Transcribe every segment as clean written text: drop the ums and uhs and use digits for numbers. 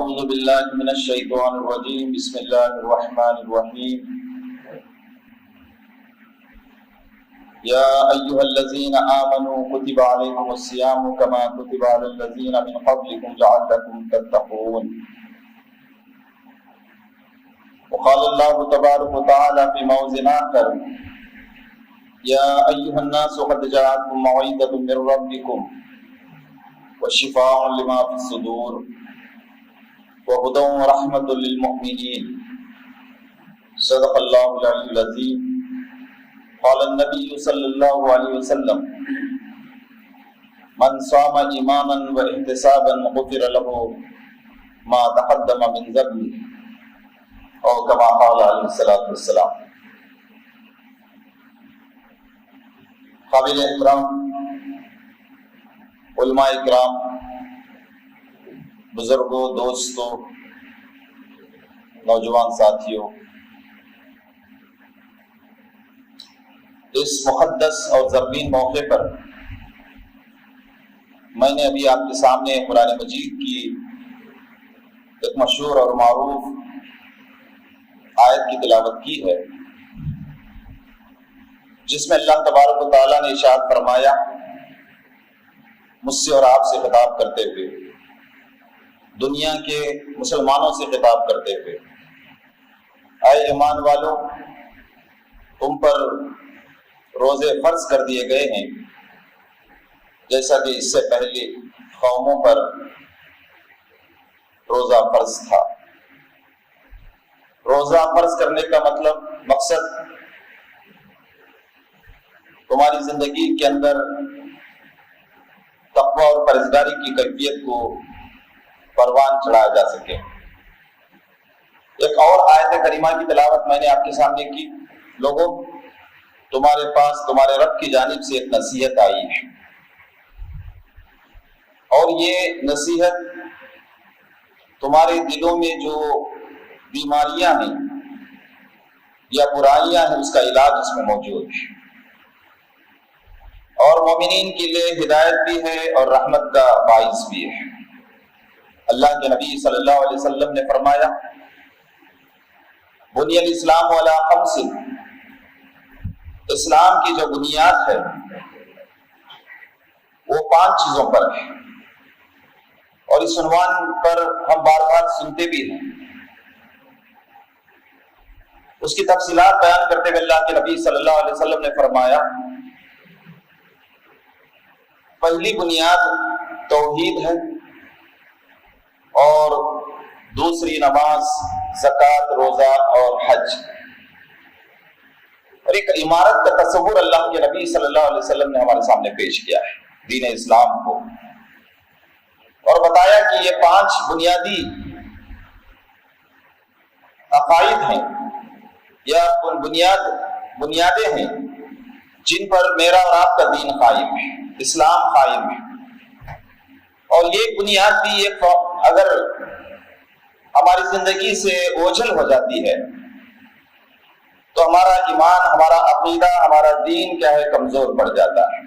أعوذ بالله من الشيطان الرجيم بسم الله الرحمن الرحيم يا أيها الذين آمنوا كتب عليكم الصيام كما كتب على الذين من قبلكم لعلكم تتقون وقال الله تبارك وتعالى في موضع آخر يا أيها الناس قد جاءتكم موعظة من ربكم وشفاء لما في الصدور وهدى ورحمة للمؤمنين صدق الله العلي العظيم قال النبي صلى الله عليه وسلم من صام إيمانا واحتسابا غفر له ما تقدم من ذنبه أو كما قال عليه الصلاة والسلام۔ قابل احترام علماء اکرام، بزرگوں، دوستوں، نوجوان ساتھیوں، اس مقدس اور زربین موقع پر میں نے ابھی آپ کے سامنے قرآن مجید کی ایک مشہور اور معروف آیت کی تلاوت کی ہے، جس میں اللہ تبارک و تعالیٰ نے ارشاد فرمایا مجھ سے اور آپ سے خطاب کرتے ہوئے، دنیا کے مسلمانوں سے خطاب کرتے ہوئے، اے ایمان والو، تم پر روزے فرض کر دیے گئے ہیں جیسا کہ اس سے پہلے قوموں پر روزہ فرض تھا۔ روزہ فرض کرنے کا مقصد تمہاری زندگی کے اندر تقوی اور پرہیزگاری کی کیفیت کو پروان چڑھایا جا سکے۔ ایک اور آیت کریمہ کی تلاوت میں نے آپ کے سامنے کی۔ لوگوں، تمہارے پاس تمہارے رب کی جانب سے ایک نصیحت آئی ہے، اور یہ نصیحت تمہارے دلوں میں جو بیماریاں ہیں یا برائیاں ہیں اس کا علاج اس میں موجود ہے، اور مومنین کے لیے ہدایت بھی ہے اور رحمت کا باعث بھی ہے۔ اللہ کے نبی صلی اللہ علیہ وسلم نے فرمایا بنی الاسلام علی خمس، اسلام کی جو بنیاد ہے وہ 5 چیزوں پر ہے، اور اس عنوان پر ہم بار بار سنتے بھی ہیں۔ اس کی تفصیلات بیان کرتے ہوئے اللہ کے نبی صلی اللہ علیہ وسلم نے فرمایا پہلی بنیاد توحید ہے، اور دوسری نماز، زکوٰۃ، روزہ اور حج۔ اور ایک عمارت کا تصور اللہ کے نبی صلی اللہ علیہ وسلم نے ہمارے سامنے پیش کیا ہے دین اسلام کو، اور بتایا کہ یہ 5 بنیادی عقائد ہیں یا بنیادیں ہیں جن پر میرا اور آپ کا دین قائم ہے، اسلام قائم ہے۔ اور یہ بنیاد بھی اگر ہماری زندگی سے اوجھل ہو جاتی ہے تو ہمارا ایمان، ہمارا عقیدہ، ہمارا دین کیا ہے، کمزور پڑ جاتا ہے۔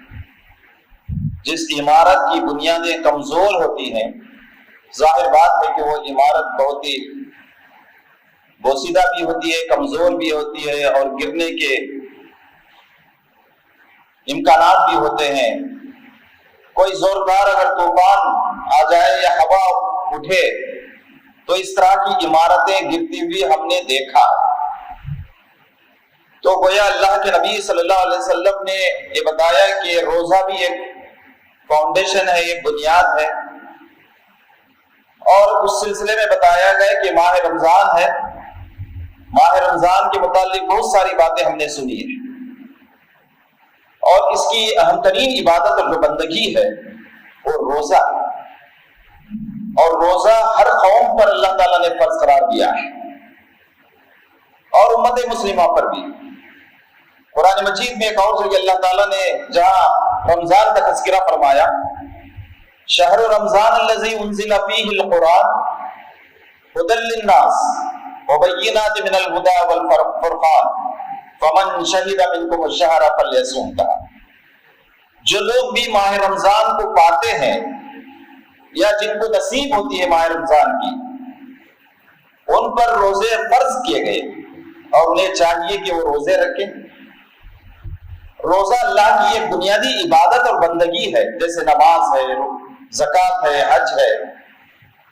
جس عمارت کی بنیادیں کمزور ہوتی ہیں، ظاہر بات ہے کہ وہ عمارت بہت ہی بوسیدہ بھی ہوتی ہے، کمزور بھی ہوتی ہے، اور گرنے کے امکانات بھی ہوتے ہیں۔ کوئی زوردار اگر طوفان آ جائے یا ہوا اٹھے تو اس طرح کی عمارتیں گرتی ہوئی ہم نے دیکھا۔ تو گویا اللہ کے نبی صلی اللہ علیہ وسلم نے یہ بتایا کہ روزہ بھی ایک فاؤنڈیشن ہے، ایک بنیاد ہے، اور اس سلسلے میں بتایا گیا کہ ماہ رمضان ہے، ماہ رمضان کے متعلق بہت ساری باتیں ہم نے سنی ہیں، اور اس کی اہم ترین عبادت اور جو بندگی ہے وہ روزہ ہے، اور روزہ ہر قوم پر اللہ تعالیٰ نے فرض قرار دیا ہے، اور امت مسلمہ پر بھی۔ قرآن مجید میں ایک اور جگہ اللہ تعالیٰ نے جہاں رمضان کا تذکرہ فرمایا، شہر رمضان الذی انزل فیہ القرآن ھدی للناس وبینات من الہدی والفرقان فمن شہد منکم الشہر فلیصمہ۔ جو لوگ بھی ماہ رمضان کو پاتے ہیں یا جن کو نصیب ہوتی ہے ماہ رمضان کی، ان پر روزے فرض کیے گئے اور انہیں چاہیے کہ وہ روزے رکھیں۔ روزہ اللہ کی ایک بنیادی عبادت اور بندگی ہے، جیسے نماز ہے، زکوٰۃ ہے، حج ہے،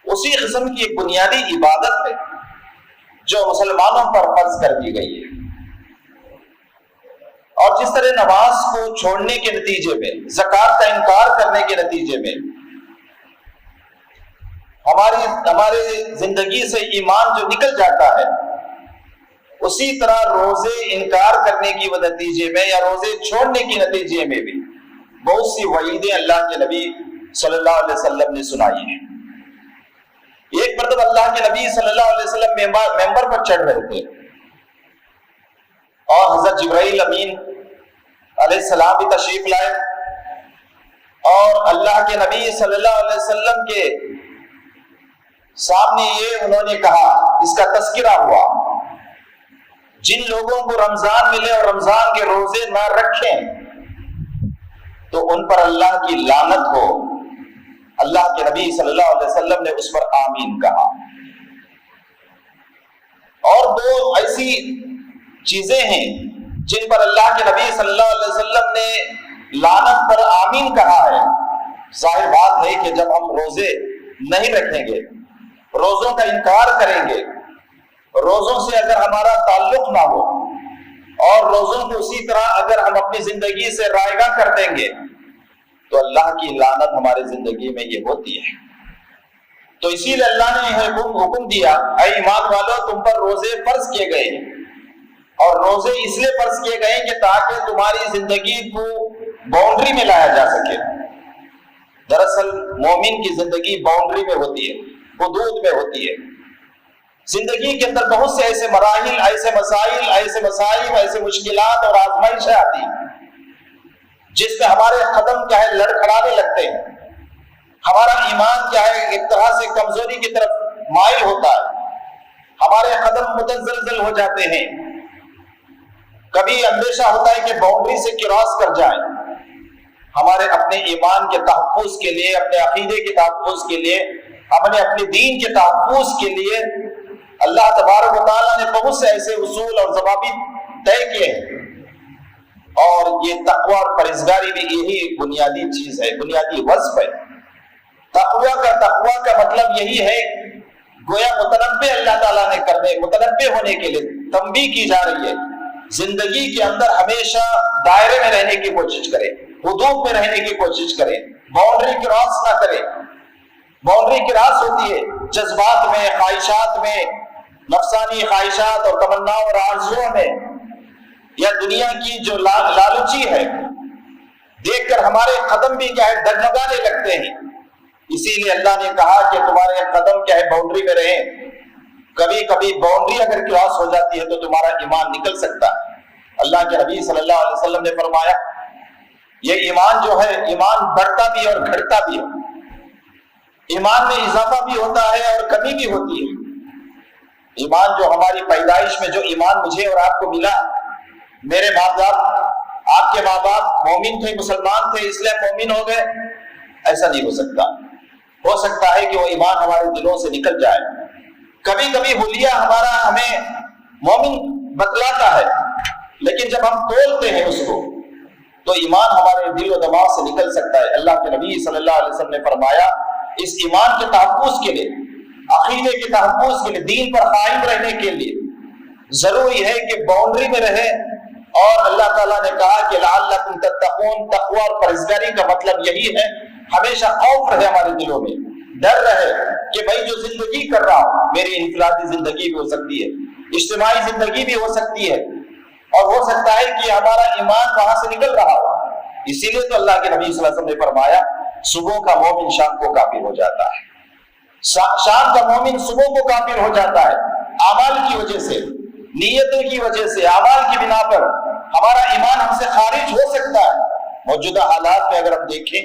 اسی قسم کی ایک بنیادی عبادت ہے جو مسلمانوں پر فرض کر دی گئی ہے۔ اور جس طرح نماز کو چھوڑنے کے نتیجے میں، زکوٰۃ کا انکار کرنے کے نتیجے میں ہمارے زندگی سے ایمان جو نکل جاتا ہے، اسی طرح روزے انکار کرنے کی نتیجے میں یا روزے چھوڑنے کے نتیجے میں بھی بہت سی وعیدیں اللہ کے نبی صلی اللہ علیہ وسلم نے سنائی ہیں۔ ایک مرتبہ اللہ کے نبی صلی اللہ علیہ وسلم ممبر پر چڑھ رہے تھے اور حضرت جبرائیل امین علیہ السلام بھی تشریف لائے، اور اللہ کے نبی صلی اللہ علیہ وسلم کے سامنے یہ انہوں نے کہا، اس کا تذکرہ ہوا، جن لوگوں کو رمضان ملے اور رمضان کے روزے نہ رکھیں تو ان پر اللہ کی لعنت ہو۔ اللہ کے نبی صلی اللہ علیہ وسلم نے اس پر آمین کہا۔ اور دو ایسی چیزیں ہیں جن پر اللہ کے نبی صلی اللہ علیہ وسلم نے لعنت پر آمین کہا ہے۔ ظاہر بات ہے کہ جب ہم روزے نہیں رکھیں گے، روزوں کا انکار کریں گے، روزوں سے اگر ہمارا تعلق نہ ہو اور روزوں کو اسی طرح اگر ہم اپنی زندگی سے رائگاں کر دیں گے تو اللہ کی لعنت ہماری زندگی میں یہ ہوتی ہے۔ تو اسی لیے اللہ نے حکم دیا، اے ایمان والو تم پر روزے فرض کیے گئے، اور روزے اس لیے فرض کیے گئے کہ تاکہ تمہاری زندگی کو باؤنڈری میں لایا جا سکے۔ دراصل مومن کی زندگی باؤنڈری میں ہوتی ہے، حدود میں ہوتی ہے۔ زندگی کے اندر بہت سے ایسے مراحل، ایسے مسائل، ایسے مصائب، ایسے مشکلات اور آزمائشیں آتی ہیں جس میں ہمارے قدم کیا ہے لڑکھڑانے لگتے ہیں، ہمارا ایمان کیا ہے ایک طرح سے کمزوری کی طرف مائل ہوتا ہے، ہمارے قدم متزلزل ہو جاتے ہیں، کبھی اندیشہ ہوتا ہے کہ باؤنڈری سے کراس کر جائیں۔ ہمارے اپنے ایمان کے تحفظ کے لیے، اپنے عقیدے کے تحفظ کے لیے، اپنے دین کے تحفظ کے لیے اللہ تبارک و تعالیٰ نے بہت سے ایسے اصول اور ضوابط طے کیے ہیں، اور یہ تقوی اور پرہیزگاری بھی یہی ایک بنیادی چیز ہے، بنیادی وصف ہے۔ تقوی کا مطلب یہی ہے، گویا متنبع اللہ تعالیٰ نے کرنے، متنبع ہونے کے لیے تنبیہ کی جا رہی ہے، زندگی کے اندر ہمیشہ دائرے میں رہنے کی کوشش کرے، حدود میں رہنے کی کوشش کرے، باؤنڈری کراس نہ کرے۔ باؤنڈری کراس ہوتی ہے جذبات میں، خواہشات میں، نفسانی خواہشات اور تمناؤں اور آرزوؤں میں، یا دنیا کی جو لالچی ہے، دیکھ کر ہمارے قدم بھی کیا ہے ڈگمگانے لگتے ہیں۔ اسی لیے اللہ نے کہا کہ تمہارے قدم کیا ہے باؤنڈری میں رہیں۔ کبھی کبھی باؤنڈری اگر کراس ہو جاتی ہے تو تمہارا ایمان نکل سکتا ہے۔ اللہ کے نبی صلی اللہ علیہ وسلم نے فرمایا، یہ ایمان جو ہے، ایمان بڑھتا بھی اور گھٹتا بھی ہے، ایمان میں اضافہ بھی ہوتا ہے اور کمی بھی ہوتی ہے۔ ایمان جو ہماری پیدائش میں جو ایمان مجھے اور آپ کو ملا، میرے ماں باپ، آپ کے ماں باپ مومن تھے، مسلمان تھے، اس لیے مومن ہو گئے، ایسا نہیں ہو سکتا۔ ہو سکتا ہے کہ وہ ایمان ہمارے دلوں سے نکل جائے، کبھی کبھی حلیہ ہمارا ہمیں مومن بتلاتا ہے، لیکن جب ہم تولتے ہیں اس کو تو ایمان ہمارے دل و دماغ سے نکل سکتا ہے۔ اللہ کے نبی صلی اللہ علیہ وسلم نے فرمایا، اس ایمان کے تحفظ کے لیے، عقیدے کے تحفظ کے لیے، دین پر قائم رہنے کے لیے ضروری ہے کہ باؤنڈری میں رہے۔ اور اللہ تعالیٰ نے کہا کہ لعلکم تتقون، تقوی اور پرہیزگاری کا مطلب یہی ہے ہمیشہ خوف رہے ہمارے دلوں میں، ڈر رہے کہ بھائی جو زندگی کر رہا ہوں، میری انفرادی زندگی بھی ہو سکتی ہے، اجتماعی زندگی بھی ہو سکتی ہے، اور ہو سکتا ہے کہ ہمارا ایمان وہاں سے نکل رہا ہو۔ اسی لیے تو اللہ کے نبی صلی اللہ علیہ وسلم نے فرمایا، صبح کا مومن شام کو کافر ہو جاتا ہے، شام کا مومن صبح کو کافر ہو جاتا ہے۔ اعمال کی وجہ سے، نیتوں کی وجہ سے، اعمال کی بنا پر ہمارا ایمان ہم سے خارج ہو سکتا ہے۔ موجودہ حالات میں اگر ہم دیکھیں،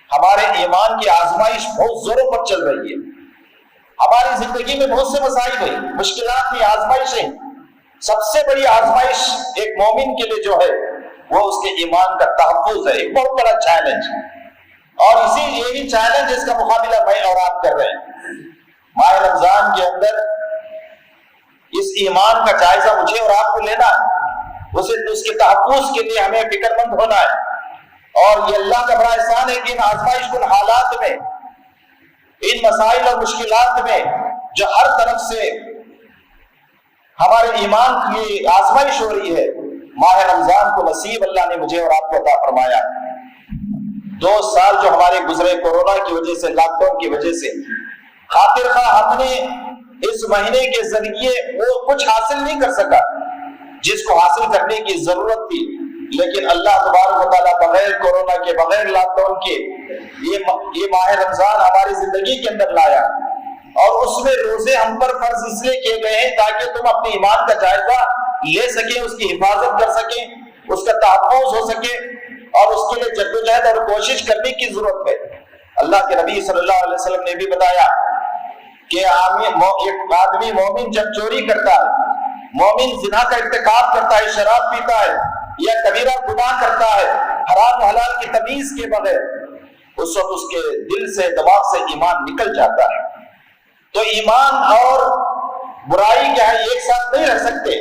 ہمارے ایمان کی آزمائش بہت زوروں پر چل رہی ہے، ہماری زندگی میں بہت سے مسائل ہیں، مشکلات کی آزمائشیں۔ سب سے بڑی آزمائش ایک مومن کے لیے جو ہے وہ اس کے ایمان کا تحفظ ہے، ایک بہت بڑا چیلنج، اور یہی چیلنج اس کا مقابلہ میں اور آپ کر رہے ہیں۔ ماہ رمضان کے اندر ایمان کا جائزہ مجھے اور آپ کو لینا ہے، اس کے تحفظ کے لیے ہمیں فکر مند ہونا ہے۔ اور یہ اللہ کا بڑا احسان ہے کہ ان آزمائش کن حالات میں، ان مسائل اور مشکلات میں جو ہر طرف سے ہمارے ایمان کی آزمائش ہو رہی ہے، ماہ رمضان کو نصیب اللہ نے مجھے اور آپ کو عطا فرمایا۔ 2 سال جو ہمارے گزرے کورونا کی وجہ سے، لاک ڈاؤن کی وجہ سے، خاطر خواہ ہم نے اس مہینے کے ذریعے وہ کچھ حاصل نہیں کر سکا جس کو حاصل کرنے کی ضرورت تھی، لیکن اللہ تبارک و تعالیٰ بغیر کورونا کے، بغیر لاک ڈاؤن کے یہ ماہ رمضان ہماری زندگی کے اندر لایا، اور اس میں روزے ہم پر فرض اس لیے کیے گئے ہیں تاکہ تم اپنے ایمان کا جائزہ لے سکیں، اس کی حفاظت کر سکیں، اس کا تحفظ ہو سکے، اور اس کے لیے جدوجہد اور کوشش کرنے کی ضرورت ہے۔ اللہ کے نبی صلی اللہ علیہ وسلم نے بھی بتایا کہ ایک آدمی مومن جب چوری کرتا ہے، مومن زنا کا ارتکاب کرتا ہے، شراب پیتا ہے یا کبیرہ گناہ کرتا ہے حرام و حلال کی تمیز کے بغیر، اس وقت اس کے دل سے، دماغ سے ایمان نکل جاتا ہے۔ تو ایمان اور برائی کیا ہے ایک ساتھ نہیں رکھ سکتے۔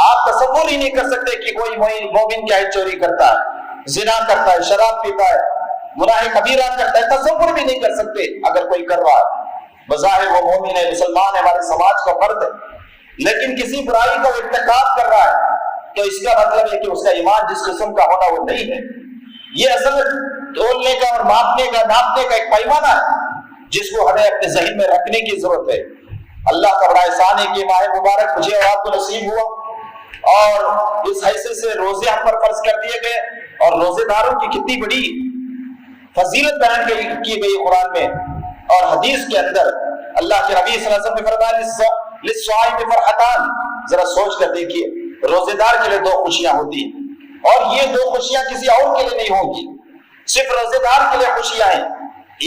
آپ تصور ہی نہیں کر سکتے کہ کوئی مومن کیا ہے چوری کرتا ہے، زنا کرتا ہے، شراب پیتا ہے، گناہ کبیرہ کرتا ہے، تصور بھی نہیں کر سکتے اگر کوئی کر رہا ہے۔ بظاہر وہ مومن ہے، مسلمان ہے، ہمارے سماج کا فرد ہے، لیکن کسی برائی کا ارتکاب کر رہا ہے تو اس کا مطلب ہے کہ اس کا ایمان جس قسم کا ہونا وہ نہیں ہے۔ یہ اصل تولنے کا اور ناپنے کا ایک پیمانہ ہے جس کو ہمیں اپنے ذہن میں رکھنے کی ضرورت ہے۔ اللہ کا بڑا احسان ہے کہ ماہ مبارک مجھے اور آپ کو نصیب ہوا، اور اس حیثیت سے روزے ہم پر فرض کر دیے گئے، اور روزے داروں کی کتنی بڑی فضیلت بیان کی گئی قرآن میں اور حدیث کے اندر۔ اللہ کے نبی صلی اللہ علیہ وسلم نے فرمایا للصائم فرحتان، ذرا سوچ کر دیکھیے، روزے دار کے لیے 2 خوشیاں ہوتی ہیں، اور یہ 2 خوشیاں کسی اور کے لیے نہیں ہوں گی، صرف روزے دار کے لیے خوشیاں ہیں۔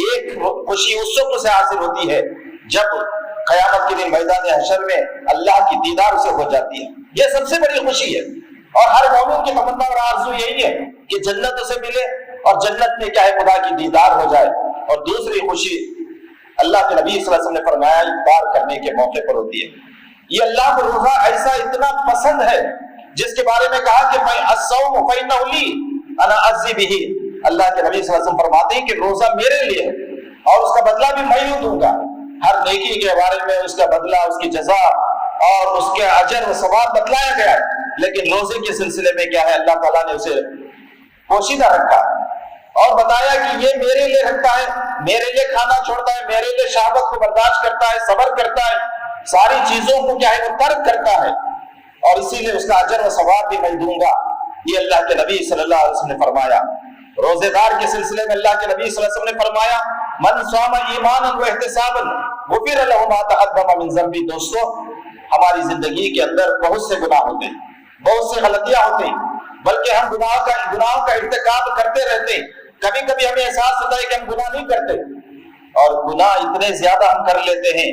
ایک خوشی اس وقت سے حاصل ہوتی ہے جب قیامت کے دن میدان حشر میں اللہ کی دیدار اسے ہو جاتی ہے، یہ سب سے بڑی خوشی ہے، اور ہر مومن کی تمنا اور آرزو یہی ہے کہ جنت اسے ملے، اور جنت میں کیا ہے خدا کی دیدار ہو جائے۔ اور دوسری خوشی اللہ کے نبی صلی اللہ علیہ وسلم نے فرمایا افطار کرنے کے موقع پر ہوتی ہے۔ یہ اللہ کو روزہ ایسا اتنا پسند ہے جس کے بارے میں کہا کہ میں الصوم فإنه لي انا اجزي به، اللہ کے نبی صلی اللہ علیہ وسلم فرماتے ہیں کہ روزہ میرے لیے ہے اور اس کا بدلہ بھی میں ہی دوں گا۔ ہر نیکی کے بارے میں اس کا بدلہ، اس کی جزا اور اس کے اجر و ثواب بتلایا گیا ہے، لیکن روزے کے سلسلے میں کیا ہے اللہ تعالیٰ نے اسے پوشیدہ رکھا اور بتایا کہ یہ میرے لیے رکھتا ہے، میرے لیے کھانا چھوڑتا ہے، میرے لیے شہوت کو برداشت کرتا ہے، صبر کرتا ہے، ساری چیزوں کو کیا ہے وہ ترک کرتا ہے، اور اسی لیے اس کا اجر و ثواب بھی میں دوں گا۔ یہ اللہ کے نبی صلی اللہ علیہ وسلم نے فرمایا۔ روزے دار کے سلسلے میں اللہ کے نبی صلی اللہ علیہ وسلم نے فرمایا من صام ایمانا واحتسابا غفر له ما تقدم من ذنبه۔ دوستو، ہماری زندگی کے اندر بہت سے گناہ ہوتے ہیں، بہت سے غلطیاں ہوتی ہیں، بلکہ ہم گناہوں کا ارتکاب کرتے رہتے ہیں۔ کبھی کبھی ہمیں احساس ہوتا ہے کہ ہم گناہ نہیں کرتے، اور گناہ اتنے زیادہ ہم کر لیتے ہیں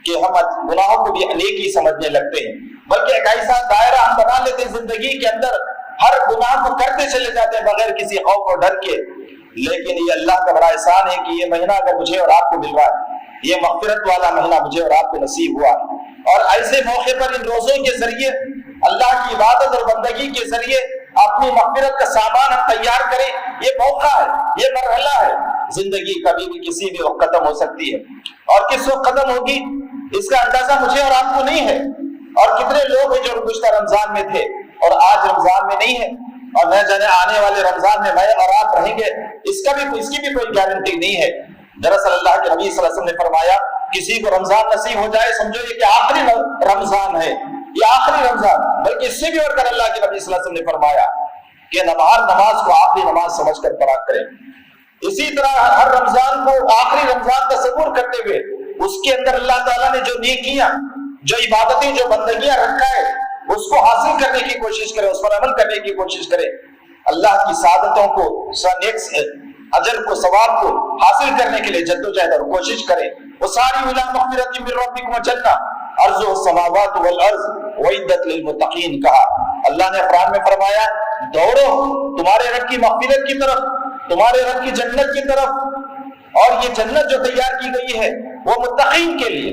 کہ ہم گناہوں کو بھی نیکی سمجھنے لگتے ہیں، بلکہ ایک ایسا دائرہ ہم بنا لیتے ہیں زندگی کے اندر، ہر گناہ کو کرتے چلے جاتے ہیں بغیر کسی خوف اور ڈر کے۔ لیکن یہ اللہ کا بڑا احسان ہے کہ یہ مہینہ اگر مجھے اور آپ کو مل رہا ہے، یہ مغفرت والا مہینہ مجھے اور آپ کو نصیب ہوا، اور ایسے موقع پر ان روزوں کے ذریعے اللہ کی عبادت اور بندگی کے ذریعے اپنی مغفرت کا سامان ہم تیار کریں۔ یہ موقع ہے، یہ مرحلہ ہے، زندگی کبھی بھی کسی بھی وقت ختم ہو سکتی ہے، اور کس وقت ختم ہوگی اس کا اندازہ مجھے اور آپ کو نہیں ہے۔ اور کتنے لوگ ہیں جو گزشتہ رمضان میں تھے اور آج رمضان میں نہیں ہے، اور نہ جانے آنے والے رمضان میں میں اور آپ رہیں گے، اس کی بھی کوئی گارنٹی نہیں ہے۔ دراصل اللہ کے نبی صلی اللہ علیہ وسلم نے فرمایا کسی کو رمضان نصیب ہو جائے سمجھو یہ کہ آخری رمضان ہے، یہ آخری رمضان، بلکہ اس سے بھی اور کر اللہ کے نبی صلی اللہ علیہ وسلم نے فرمایا کہ نماز کو آخری نماز سمجھ کر پڑھا کریں۔ اسی طرح ہر رمضان کو آخری رمضان تصور کرتے ہوئے اس کے اندر اللہ تعالیٰ نے جو نیکیاں، جو عبادتیں، جو بندگیاں رکھا ہے اس کو حاصل کرنے کی کوشش کریں، اس پر عمل کرنے کی کوشش کریں، اللہ کی سعادتوں کو، اجر کو، ثواب کو حاصل کرنے کے لیے جدوجہد اور کوشش کریں۔ وسارعوا الی مغفرۃ من ربکم وجنہ عرضها السماوات والارض اعدت للمتقین، کہا اللہ نے قرآن میں فرمایا دوڑو تمہارے رب کی مغفرت کی طرف، تمہارے رب کی جنت کی طرف، اور یہ جنت جو تیار کی گئی ہے وہ متقین کے لیے،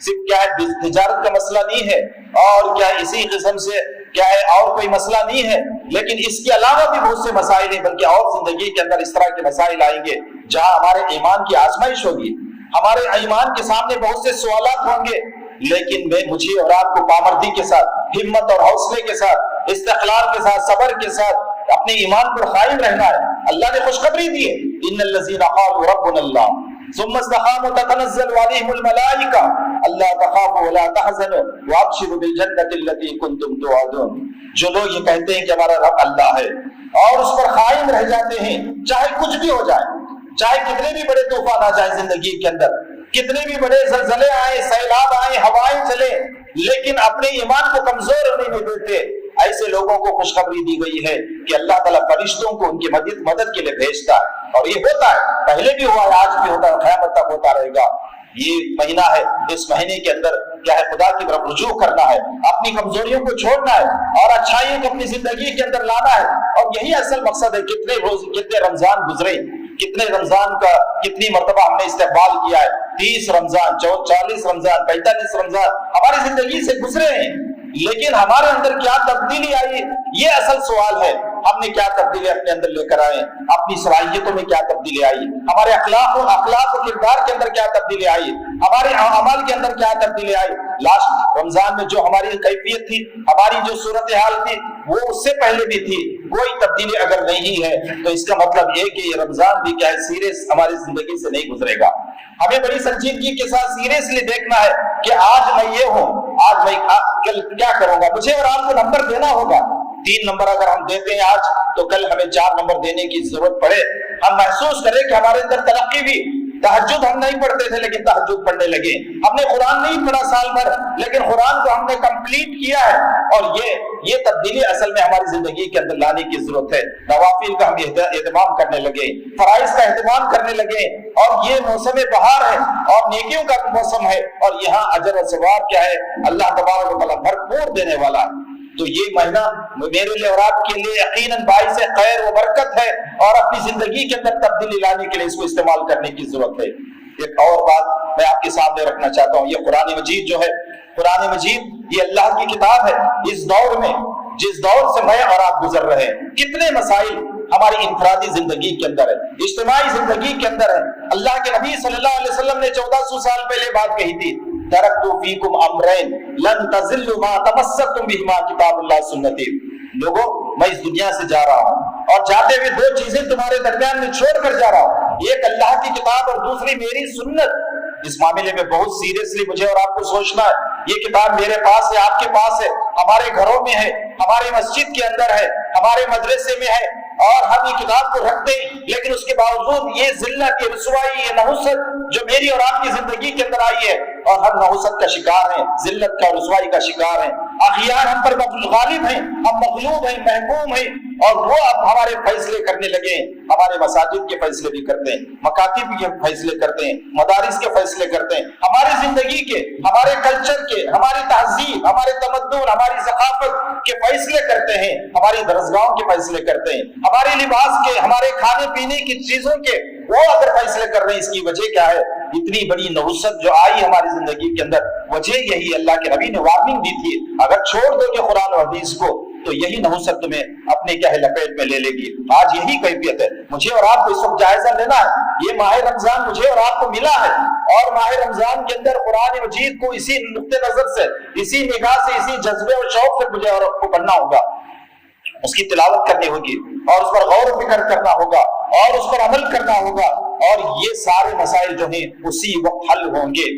صرف کیا ہے تجارت کا مسئلہ نہیں ہے، اور کیا اسی قسم سے کیا ہے اور کوئی مسئلہ نہیں ہے، لیکن اس کے علاوہ بھی بہت سے مسائل ہیں، بلکہ اور زندگی کے اندر اس طرح کے مسائل آئیں گے جہاں ہمارے ایمان کی آزمائش ہوگی، ہمارے ایمان کے سامنے بہت سے سوالات ہوں گے، لیکن مجھے اور آپ کو پامردی کے ساتھ، ہمت اور حوصلے کے ساتھ، استقلال کے ساتھ، صبر کے ساتھ اپنے ایمان پر قائم رہنا ہے۔ اللہ نے خوشخبری دی ہے، ان الذین قالوا ربنا اللہ ثم استقاموا تتنزل عليهم الملائکہ الا تخافوا ولا تحزنوا وابشروا بالجنۃ التي كنتم توعدون۔ جو لوگ یہ کہتے ہیں کہ ہمارا رب اللہ ہے اور اس پر قائم رہ جاتے ہیں، چاہے کچھ بھی ہو جائے، چاہے کتنے بھی بڑے طوفان آ جائیں زندگی کے اندر، کتنے بھی بڑے زلزلے آئیں، سیلاب آئیں، ہوائیں چلیں، لیکن اپنے ایمان کو کمزور ہونے نہیں دیتے، ایسے لوگوں کو خوشخبری دی گئی ہے کہ اللہ تعالیٰ فرشتوں کو ان کی مدد کے لیے بھیجتا ہے، اور یہ ہوتا ہے، پہلے بھی ہوا ہے، آج بھی ہوتا ہے، قیامت تک ہوتا رہے گا۔ یہ مہینہ ہے، اس مہینے کے اندر کیا ہے خدا کی طرف رجوع کرنا ہے، اپنی کمزوریوں کو چھوڑنا ہے اور اچھائیوں کو اپنی زندگی کے اندر لانا ہے، اور یہی اصل مقصد ہے۔ کتنے رمضان گزرے، کتنے رمضان کا کتنی مرتبہ ہم نے استقبال کیا ہے، 30 رمضان، 40 رمضان، 45 رمضان ہماری زندگی سے گزرے ہیں، لیکن ہمارے اندر کیا تبدیلی آئی، یہ اصل سوال ہے۔ ہم نے کیا تبدیلی اپنے اندر لے کر آئے، اپنی صلاحیتوں میں کیا تبدیلی آئی، ہمارے اخلاق و کردار کے اندر کیا تبدیلی آئی، ہمارے اعمال کے اندر کیا تبدیلی آئی۔ لاسٹ رمضان میں جو ہماری کیفیت تھی، ہماری جو صورتحال تھی، وہ اس سے پہلے بھی تھی، کوئی تبدیلی اگر نہیں ہے تو اس کا مطلب یہ کہ یہ رمضان بھی کیا ہے سیریس ہماری زندگی سے نہیں گزرے گا۔ ہمیں بڑی سنجیدگی کے ساتھ سیریسلی دیکھنا ہے کہ آج میں یہ ہوں، آج میں کل کیا کروں گا۔ مجھے اور آپ کو نمبر دینا ہوگا، 3 نمبر اگر ہم دیتے ہیں آج تو کل ہمیں 4 نمبر دینے کی ضرورت پڑے۔ ہم محسوس کریں کہ ہمارے اندر ترقی بھی، تہجد ہم نہیں پڑھتے تھے لیکن تہجد پڑھنے لگے، ہم نے قرآن نہیں پڑھا سال بھر لیکن قرآن کو ہم نے کمپلیٹ کیا ہے، اور یہ تبدیلی اصل میں ہماری زندگی کے اندر لانے کی ضرورت ہے۔ نوافل کا ہم اہتمام کرنے لگے، فرائض کا اہتمام کرنے لگے، اور یہ موسم بہار ہے اور نیکیوں کا موسم ہے، اور یہاں اجر و ثواب کیا ہے اللہ تبارک و تعالیٰ بھرپور دینے والا ہے۔ تو یہ مہینہ میرے لیے اور آپ کے لیے یقیناً باعث خیر و برکت ہے، اور اپنی زندگی کے اندر تبدیلی لانے کے لیے اس کو استعمال کرنے کی ضرورت ہے۔ ایک اور بات میں آپ کے سامنے رکھنا چاہتا ہوں، یہ قرآن مجید جو ہے، قرآن مجید یہ اللہ کی کتاب ہے۔ اس دور میں، جس دور سے میں اور آپ گزر رہے ہیں، کتنے مسائل ہماری انفرادی زندگی کے اندر ہے، اجتماعی زندگی کے اندر ہے۔ اللہ کے نبی صلی اللہ علیہ وسلم نے 1400 سال پہلے بات کہی تھی، ترکت فیکم امرین لن تضلوا ما تمسکتم بہما کتاب اللہ سنتی۔ لوگوں، میں اس دنیا سے جا رہا ہوں اور جاتے ہوئے 2 چیزیں تمہارے درمیان میں چھوڑ کر جا رہا ہوں، ایک اللہ کی کتاب اور دوسری میری سنت۔ اس معاملے میں بہت سیریسلی مجھے اور آپ کو سوچنا ہے۔ یہ کتاب میرے پاس ہے، آپ کے پاس ہے، ہمارے گھروں میں ہے، ہمارے مسجد کے اندر ہے، ہمارے مدرسے میں ہے، اور ہم یہ کتاب کو رکھتے ہیں، لیکن اس کے باوجود یہ ذلت، یہ رسوائی، یہ نحوست جو میری اور آپ کی زندگی کے اندر آئی ہے، اور ہم نحوست کا شکار ہیں، ذلت کا، رسوائی کا شکار ہیں۔ اغیار ہم پر غالب ہیں، ہم مغلوب ہیں، محکوم ہیں، اور وہ اب ہمارے فیصلے کرنے لگے ہیں۔ ہمارے مساجد کے فیصلے بھی کرتے ہیں، مکاتب کے فیصلے کرتے ہیں، مدارس کے فیصلے کرتے ہیں، ہماری زندگی کے، ہمارے کلچر کے، ہماری تہذیب، ہمارے تمدن، ہماری ثقافت کے فیصلے کرتے ہیں، ہماری درسگاہوں کے فیصلے کرتے ہیں، ہمارے لباس کے، ہمارے کھانے پینے کی چیزوں کے وہ اگر فیصلے کر رہے ہیں۔ اس کی وجہ کیا ہے؟ اتنی بڑی نحوست جو آئی ہماری زندگی کے اندر، وجہ یہی اللہ کے نبی نے وارننگ دی تھی، اگر چھوڑ دو گے قرآن و حدیث کو تو یہی نحوست تمہیں اپنے کیا ہے لپیٹ میں لے لے گی۔ آج یہی کیفیت ہے۔ مجھے اور آپ کو اس وقت جائزہ لینا ہے، یہ ماہ رمضان مجھے اور آپ کو ملا ہے، اور ماہ رمضان کے اندر قرآن مجید کو اسی نقطہ نظر سے، اسی نگاہ سے، اسی جذبے اور شوق سے مجھے اور آپ کو پڑھنا ہوگا، اس کی تلاوت کرنی ہوگی، اور اس پر غور و فکر کرنا ہوگا، اور اس پر عمل کرنا ہوگا، اور یہ سارے مسائل جو ہیں اسی وقت حل ہوں گے۔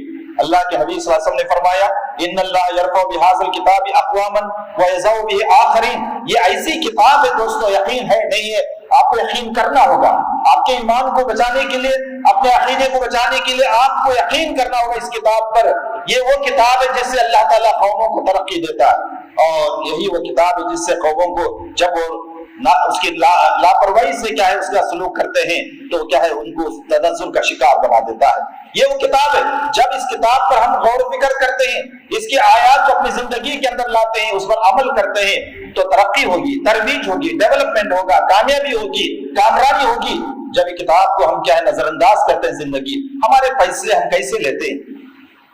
اللہ کے نبی صلی اللہ علیہ وسلم نے فرمایا، ان اللہ یرفع بہذا الکتاب اقواما ویضع بہ آخرین۔ یہ ایسی کتاب ہے دوستو، یقین ہے نہیں ہے، آپ کو یقین کرنا ہوگا، آپ کے ایمان کو بچانے کے لیے، اپنے عقیدے کو بچانے کے لیے آپ کو یقین کرنا ہوگا اس کتاب پر۔ یہ وہ کتاب ہے جس سے اللہ تعالیٰ قوموں کو ترقی دیتا ہے، اور یہی وہ کتاب ہے جس سے قوموں کو جب وہ اس کی لاپرواہی سے کیا ہے اس کا سلوک کرتے ہیں تو کیا ہے ان کو تنزل کا شکار بنا دیتا ہے۔ یہ وہ کتاب ہے، جب اس کتاب پر ہم غور و فکر کرتے ہیں، اس کی آیات کو اپنی زندگی کے اندر لاتے ہیں، اس پر عمل کرتے ہیں تو ترقی ہوگی، ترویج ہوگی، ڈیولپمنٹ ہوگا، کامیابی ہوگی، کامرانی ہوگی۔ جب یہ کتاب کو ہم کیا ہے نظر انداز کرتے ہیں زندگی، ہمارے فیصلے ہم کیسے لیتے ہیں؟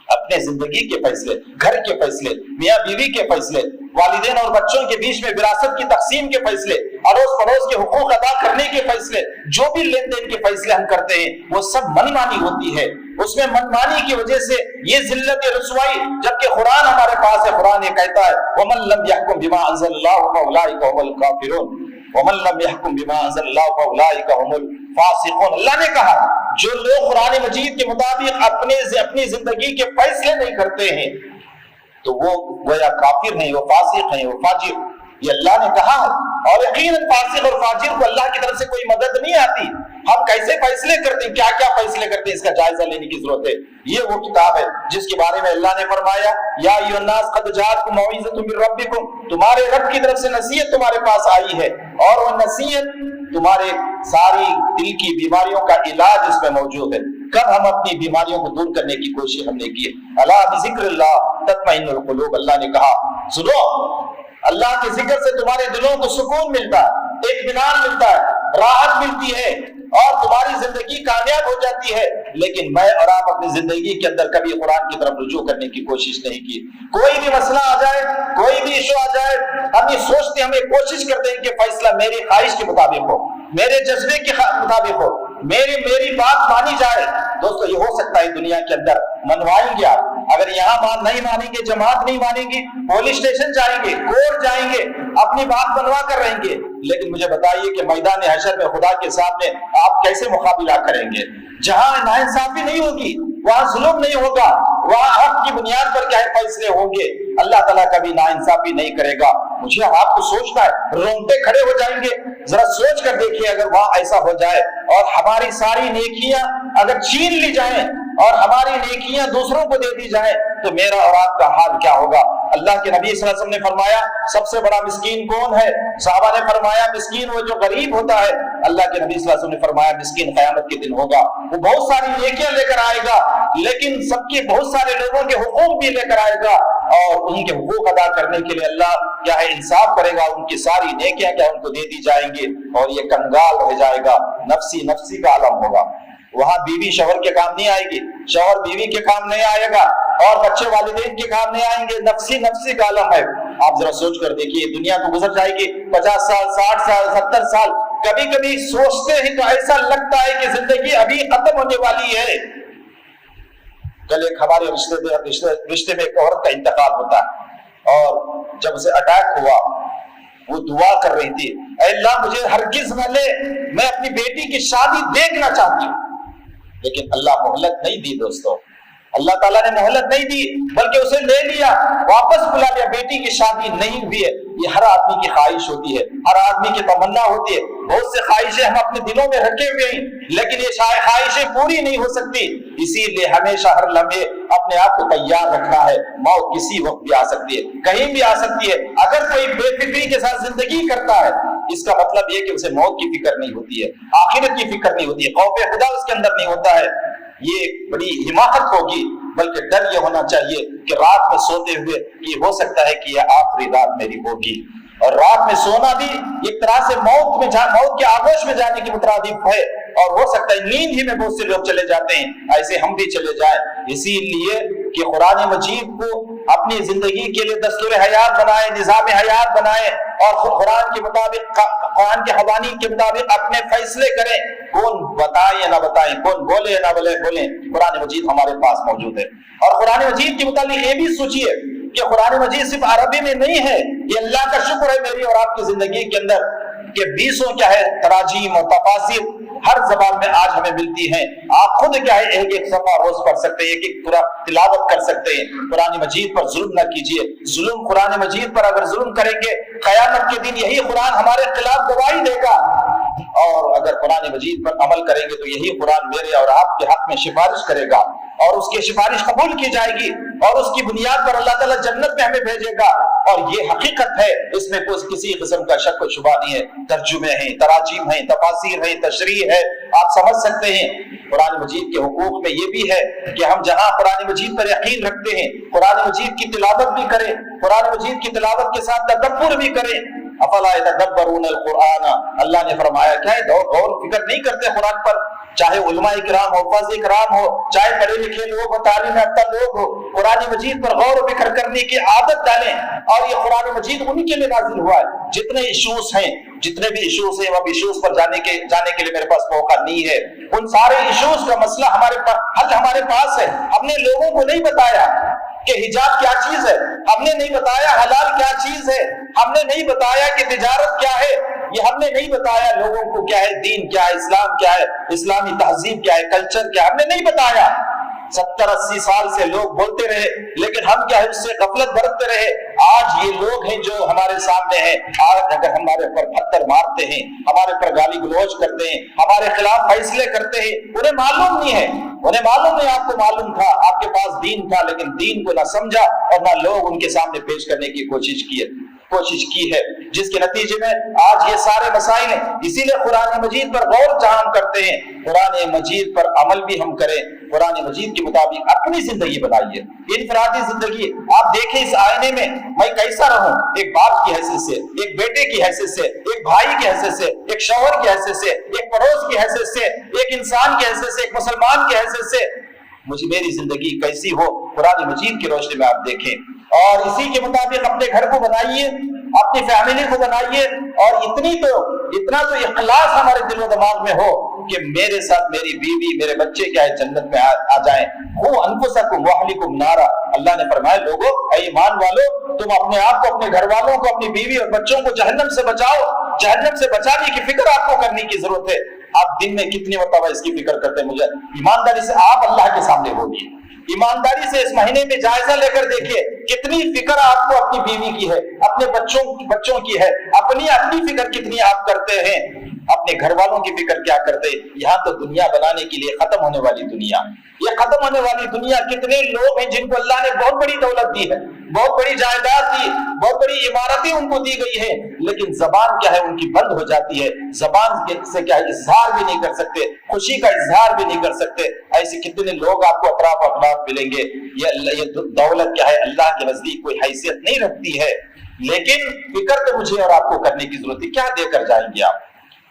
اپنے زندگی کے فیصلے، گھر کے فیصلے، میاں بیوی کے فیصلے، والدین اور بچوں کے بیچ میں وراثت کی تقسیم کے فیصلے، اڑوس پڑوس کے حقوق ادا کرنے کے فیصلے، جو بھی لین دین کے فیصلے ہم کرتے ہیں وہ سب من مانی ہوتی ہے. اس میں من مانی کی وجہ سے یہ ذلت رسوائی، جبکہ قرآن ہمارے پاس ہے. قرآن یہ کہتا ہے وَمَن لَمْ يَحْكُمْ بِمَا أَنزَلَ اللَّهُ فَأُولَٰئِكَ هُمُ الْكَافِرُونَ وَمَن لَمْ يَحْكُمْ بِمَا أَنزَلَ اللَّهُ فَأُولَٰئِكَ هُمُ الْفَاسِقُونَ. اللہ نے کہا جو لوگ قرآن مجید کے مطابق اپنی زندگی کے فیصلے نہیں کرتے ہیں تو وہ گویا کافر ہیں، وہ فاسق ہیں، وہ فاجر. یہ اللہ نے کہا ہے. اور یقیناً فاسق اور فاجر کو اللہ کی طرف سے کوئی مدد نہیں آتی. ہم کیسے فیصلے کرتے ہیں، کیا کیا فیصلے کرتے ہیں، اس کا جائزہ لینے کی ضرورت ہے. یہ وہ کتاب ہے جس کے بارے میں اللہ نے فرمایا یا ایھا الناس قد جاءتکم موعظۃ من ربکم، تمہارے رب کی طرف سے نصیحت تمہارے پاس آئی ہے، اور وہ نصیحت تمہارے ساری دل کی بیماریوں کا علاج اس میں موجود ہے. کب ہم اپنی بیماریوں کو دور کرنے کی کوشش ہم نے کی ہے. الا بذکر اللہ تطمئن القلوب. اللہ نے کہا سنو، اللہ کے ذکر سے تمہارے دلوں کو سکون ملتا ہے، اطمینان ملتا ہے، راحت ملتی ہے اور تمہاری زندگی کامیاب ہو جاتی ہے. لیکن میں اور آپ اپنی زندگی کے اندر کبھی قرآن کی طرف رجوع کرنے کی کوشش نہیں کی. کوئی بھی مسئلہ آ جائے، کوئی بھی ایشو آ جائے، ہم یہ سوچتے، ہم یہ کوشش کرتے ہیں کہ فیصلہ میری خواہش کے مطابق ہو، میرے جذبے کے مطابق ہو، میری بات مانی جائے. دوستو یہ ہو سکتا ہے دنیا کے اندر منوائیں گے آپ، اگر یہاں نہیں مانیں گے، جماعت نہیں مانیں گی، پولیس اسٹیشن جائیں گے، کورٹ جائیں گے، اپنی بات منوا کر رہیں گے. لیکن مجھے بتائیے کہ میدان حشر میں خدا کے سامنے آپ کیسے مقابلہ کریں گے؟ جہاں ناانصافی نہیں ہوگی، وہاں ظلم نہیں ہوگا، وہاں حق کی بنیاد پر کیا فیصلے ہوں گے. اللہ تعالیٰ کبھی ناانصافی نہیں کرے گا. مجھے آپ کو سوچنا ہے، رونگٹے کھڑے ہو جائیں گے. ذرا سوچ کر دیکھیے اگر وہاں ایسا ہو جائے اور ہماری ساری نیکیاں اگر چھین لی جائیں اور ہماری نیکیاں دوسروں کو دے دی جائیں تو میرا اور آپ کا حال کیا ہوگا؟ اللہ کے نبی صلی اللہ علیہ وسلم نے فرمایا سب سے بڑا مسکین کون ہے؟ صحابہ نے فرمایا مسکین وہ جو غریب ہوتا ہے. اللہ کے نبی صلی اللہ علیہ وسلم نے فرمایا مسکین قیامت کے دن ہوگا، وہ بہت ساری نیکیاں لے کر آئے گا لیکن سب کے بہت سارے لوگوں کے حقوق بھی لے کر آئے گا، اور ان کے حقوق ادا کرنے کے لیے اللہ کیا ہے انصاف کرے گا، ان کی ساری نیکیاں کیا ان کو دے دی جائیں گی اور یہ کنگال رہ جائے گا. نفسی نفسی کا عالم ہوگا. وہاں بیوی شوہر کے کام نہیں آئے گی، شوہر بیوی کے کام نہیں آئے گا، اور بچے والدین کے کام نہیں آئیں گے. نفسی نفسی کا عالم ہے. آپ ذرا سوچ کر دیکھیے دنیا تو گزر جائے گی 50 سال 60 سال 70 سال. کبھی کبھی سوچتے ہیں تو ایسا لگتا ہے کہ زندگی ابھی ختم ہونے والی ہے. کل ایک ہمارے رشتے میں ایک عورت کا انتقال ہوتا ہے اور جب اسے اٹیک ہوا وہ دعا کر رہی تھی اے اللہ مجھے ہرگز نہ لے، میں اپنی بیٹی کی شادی دیکھنا چاہتی ہوں. لیکن اللہ مہلت نہیں دی دوستو، اللہ تعالیٰ نے مہلت نہیں دی بلکہ اسے لے لیا، واپس بلا لیا. بیٹی کی شادی نہیں ہوئی ہے. یہ ہر آدمی کی خواہش ہوتی ہے، ہر آدمی کی تمنا ہوتی ہے. بہت سے خواہشیں ہم اپنے دلوں میں رکھے ہوئے ہیں لیکن یہ خواہشیں پوری نہیں ہو سکتی. اسی لیے ہمیشہ ہر لمحے اپنے آپ کو تیار رکھنا ہے. موت کسی وقت بھی آ سکتی ہے، کہیں بھی آ سکتی ہے. اگر کوئی بے فکری کے ساتھ زندگی کرتا ہے اس کا مطلب یہ کہ اسے موت کی فکر نہیں ہوتی ہے، آخرت کی فکر نہیں ہوتی ہے، خوف خدا اس کے اندر نہیں ہوتا ہے. یہ بڑی حماقت ہوگی، بلکہ ڈر یہ ہونا چاہیے کہ رات میں سوتے ہوئے یہ ہو سکتا ہے کہ یہ آخری رات میری ہوگی. اور رات میں سونا بھی ایک طرح سے موت کے آغوش میں جانے کی مترادف ہے، اور ہو سکتا ہے نیند ہی میں بہت سے لوگ چلے جاتے ہیں، ایسے ہم بھی چلے جائیں. اسی لیے کہ قرآن مجید کو اپنی زندگی کے لیے دستور حیات بنائے، نظام حیات بنائے اور قرآن کے مطابق، قرآن کے قوانین کے مطابق اپنے فیصلے کریں. کون بتائیں یا نہ بتائیں، کون بولے یا نہ بولیں، قرآن مجید ہمارے پاس موجود ہے. اور قرآن مجید کے متعلق یہ بھی سوچیے کہ قرآن مجید صرف عربی میں نہیں ہے. یہ اللہ کا شکر ہے میری اور آپ کی زندگی کے اندر کہ 20 کیا ہے تراجیم اور تفاسیر ہر زبان میں آج ہمیں ملتی ہیں. آپ خود کیا ہے ایک صفحہ روز پڑھ سکتے ہیں، ایک پورا تلاوت کر سکتے ہیں. قرآن مجید پر ظلم نہ کیجیے. ظلم قرآن مجید پر اگر ظلم کریں گے قیامت کے دن یہی قرآن ہمارے خلاف گواہی دے گا، اور اگر قرآن مجید پر عمل کریں گے تو یہی قرآن میرے اور آپ کے حق میں سفارش کرے گا، اور اس کی سفارش قبول کی جائے گی، اور اس کی بنیاد پر اللہ تعالیٰ جنت میں ہمیں بھیجے گا. اور یہ حقیقت ہے، اس میں کوئی کسی قسم کا شک و شبہ نہیں ہے. ترجمے ہیں، تراجیم ہیں، تفاسیر ہیں، تشریح ہے، آپ سمجھ سکتے ہیں. قرآن مجید کے حقوق میں یہ بھی ہے کہ ہم جہاں قرآن مجید پر یقین رکھتے ہیں قرآن مجید کی تلاوت بھی کریں، قرآن مجید کی تلاوت کے ساتھ تدبر بھی کریں. افلا يتدبرون القرآن، اللہ نے فرمایا کیا ہے غور فکر نہیں کرتے قرآن پر. چاہے علماء کرام ہو، فضل کرام ہو، چاہے پڑھے لکھے لوگ ہو، تعلیم یافتہ لوگ ہو، قرآن مجید پر غور و فکر کرنے کی عادت ڈالیں. اور یہ قرآن مجید انہی کے لیے نازل ہوا ہے. جتنے ایشوز ہیں، جتنے بھی ایشوز ہیں، وہ ایشوز پر جانے کے لیے میرے پاس موقع نہیں ہے. ان سارے ایشوز کا مسئلہ حل ہمارے پاس ہے. ہم نے لوگوں کو نہیں بتایا کہ حجاب کیا چیز ہے، ہم نے نہیں بتایا حلال کیا چیز ہے، ہم نے نہیں بتایا کہ تجارت کیا ہے، یہ ہم نے نہیں بتایا لوگوں کو کیا ہے دین کیا ہے، اسلام کیا ہے، اسلامی تہذیب کیا ہے، کلچر کیا ہے، ہم نے نہیں بتایا. 70-80 سال سے لوگ بولتے رہے، لیکن ہم کیا ہے اس سے غفلت برتتے رہے. آج یہ لوگ ہیں جو ہمارے سامنے ہیں، آج اگر ہمارے پر پتھر مارتے ہیں، ہمارے پر گالی گلوچ کرتے ہیں، ہمارے خلاف فیصلے کرتے ہیں، انہیں معلوم نہیں ہے، انہیں معلوم نہیں. آپ کو معلوم تھا، آپ کے پاس دین تھا، لیکن دین کو نہ سمجھا اور نہ لوگ ان کے سامنے پیش کرنے کی کوشش کی ہے، جس کے نتیجے میں آج یہ سارے مسائل ہیں. اسی لیے قرآن مجید پر غور جہاں ہم کرتے ہیں، قرآن مجید پر عمل بھی ہم کریں، قرآن مجید کے مطابق اپنی زندگی بنائیے، انفرادی زندگی. آپ دیکھیں اس آئینے میں کیسا رہوں، ایک باپ کی حیثیت سے، ایک بیٹے کی حیثیت سے، ایک بھائی کی حیثیت سے، ایک شوہر کی حیثیت سے، ایک پڑوس کی حیثیت سے، ایک انسان کی حیثیت سے، ایک مسلمان کی حیثیت سے میری زندگی کیسی ہو، قرآن مجید کی روشنی میں آپ دیکھیں. اور اسی کے مطابق اپنے گھر کو بنائیے، اپنی فیملی کو بنائیے. اور اتنا تو اخلاص ہمارے دل و دماغ میں ہو کہ میرے ساتھ میری بیوی، میرے بچے کیا ہے جنت میں آ جائیں. قوا انفسکم واہلکم نارا. اللہ نے فرمایا لوگوں، اے ایمان والو، تم اپنے آپ کو، اپنے گھر والوں کو، اپنی بیوی اور بچوں کو جہنم سے بچاؤ. جہنم سے بچانے کی فکر آپ کو کرنے کی ضرورت ہے. آپ دن میں کتنی مرتبہ اس کی فکر کرتے ہیں؟ مجھے ایمانداری سے آپ اللہ کے سامنے بولیے، ایمانداری سے اس مہینے میں جائزہ لے کر دیکھیے کتنی فکر آپ کو اپنی بیوی کی ہے، اپنے بچوں کی ہے، اپنی فکر کتنی آپ کرتے ہیں، اپنے گھر والوں کی فکر کیا کرتے. یہاں تو دنیا بنانے کے لیے ختم ہونے والی دنیا، یہ ختم ہونے والی دنیا. کتنے لوگ ہیں جن کو اللہ نے بہت بڑی دولت دی ہے، بہت بڑی جائیداد دی، بہت بڑی عمارتیں ان کو دی گئی ہیں، لیکن زبان کیا ہے ان کی بند ہو جاتی ہے. زبان سے کیا ہے اظہار بھی نہیں کر سکتے، خوشی کا اظہار بھی نہیں کر سکتے. ایسے کتنے لوگ آپ کو اطراف ملیں گے. یہ دولت کیا ہے اللہ کے نزدیک کوئی حیثیت نہیں رکھتی ہے. لیکن فکر تو مجھے اور آپ کو کرنے کی ضرورت ہے. کیا دے کر جائیں گے آپ؟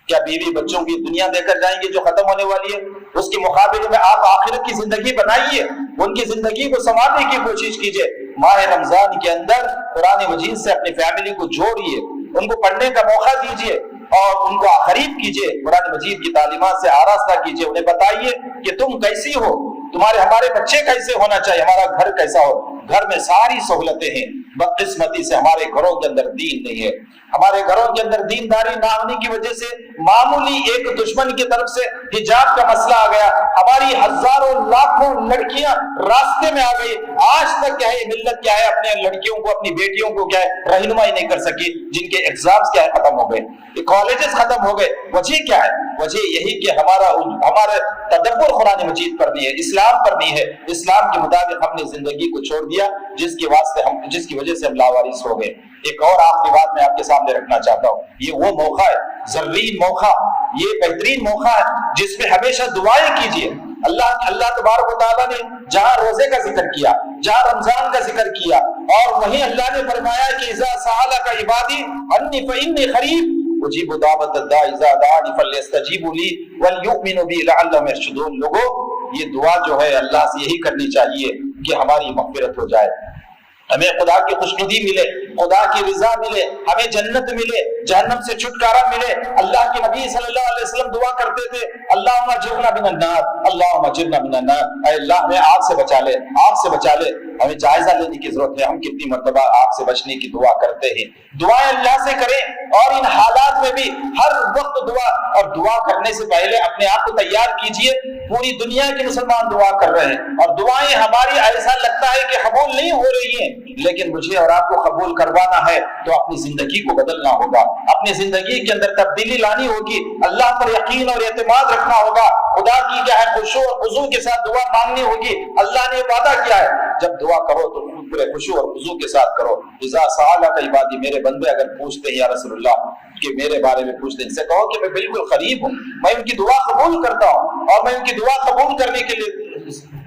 کیا بیوی بچوں کی دنیا دے کر جائیں گے جو ختم ہونے والی ہے؟ اس کے مقابلے میں آپ آخرت کی زندگی بنائیے، ان کی زندگی کو سنوارنے کی کوشش کیجیے. ماہ رمضان کے اندر قرآن مجید سے اپنی فیملی کو جوڑیے، ان کو پڑھنے کا موقع دیجیے اور ان کو قریب کیجیے، قرآن مجید کی تعلیمات سے آراستہ کیجیے. انہیں بتائیے کہ تم کیسی ہو، ہمارے بچے کیسے ہونا چاہیے، ہمارا گھر کیسا ہو. گھر میں ساری سہولتیں ہیں، بدقسمتی سے ہمارے گھروں کے اندر دین نہیں ہے. ہمارے گھروں کے اندر دینداری نہ ہونے کی وجہ سے معمولی ایک دشمن کی طرف سے حجاب کا مسئلہ آ گیا، ہماری ہزاروں لاکھوں لڑکیاں راستے میں آ گئی. آج تک کیا ہے ملت کیا ہے اپنے لڑکیوں کو، اپنی بیٹیوں کو کیا ہے رہنمائی نہیں کر سکی، جن کے ایگزامز کیا ہے ختم ہو گئے، کالجز ختم ہو گئے. وجہ کیا ہے؟ وجہ یہی کہ ہمارا تدبر قرآن مجید پر نہیں ہے، اسلام پر نہیں ہے. اسلام کے مطابق ہم نے زندگی کو چھوڑ دیا، جس کی وجہ سے ہم لاوارث ہو گئے. ایک اور آخری بات میں آپ کے سامنے رکھنا چاہتا ہوں. یہ وہ موقع ہے، زرین موقع، یہ بہترین موقع ہے جس میں ہمیشہ دعائیں کیجیے. اللہ تبارک و تعالیٰ نے جہاں روزے کا ذکر کیا، جہاں رمضان کا ذکر کیا، اور وہیں اللہ نے فرمایا کہ اذا سألک عبادی انی فإنی قریب اجیب دعوت الداعی اذا دعانی فلیستجیبوا لی وليؤمنوا بی لعلهم یرشدون. لوگوں، یہ دعا جو ہے اللہ سے یہی کرنی چاہیے کہ ہماری مغفرت ہو جائے، ہمیں خدا کی خوشنودی ملے، خدا کی رضا ملے، ہمیں جنت ملے، جہنم سے چھٹکارا ملے. اللہ کے نبی صلی اللہ علیہ وسلم دعا کرتے تھے اللہم اجرنا من النار، اللہم اجرنا من النار. اے اللہ ہمیں آگ سے بچا لے، آگ سے بچا لے. ہمیں جائزہ لینے کی ضرورت ہے، ہم کتنی مرتبہ آگ سے بچنے کی دعا کرتے ہیں. دعائیں اللہ سے کریں، اور ان حالات میں بھی ہر وقت دعا، اور دعا کرنے سے پہلے اپنے آپ کو تیار کیجئے. پوری دنیا کے مسلمان دعا کر رہے ہیں، اور دعائیں ہماری ایسا لگتا ہے کہ قبول نہیں ہو رہی ہیں، لیکن مجھے اور آپ کو قبول کروانا ہے تو اپنی زندگی کو بدلنا ہوگا، اپنی زندگی کے اندر تبدیلی لانی ہوگی، اللہ پر یقین اور اعتماد رکھنا ہوگا، خدا کی کیا ہے خشوع اور خضوع کے ساتھ دعا مانگنی ہوگی. اللہ نے وعدہ کیا ہے جب دعا کرو تو پورے خشوع اور خضوع کے ساتھ کرو. اذا سألک عبادی، میرے بندے اگر پوچھتے ہیں یا رسول اللہ کہ میرے بارے میں پوچھتے ہیں، ان سے کہو کہ میں بالکل قریب ہوں، میں ان کی دعا قبول کرتا ہوں، اور میں ان کی دعا قبول کرنے کے لیے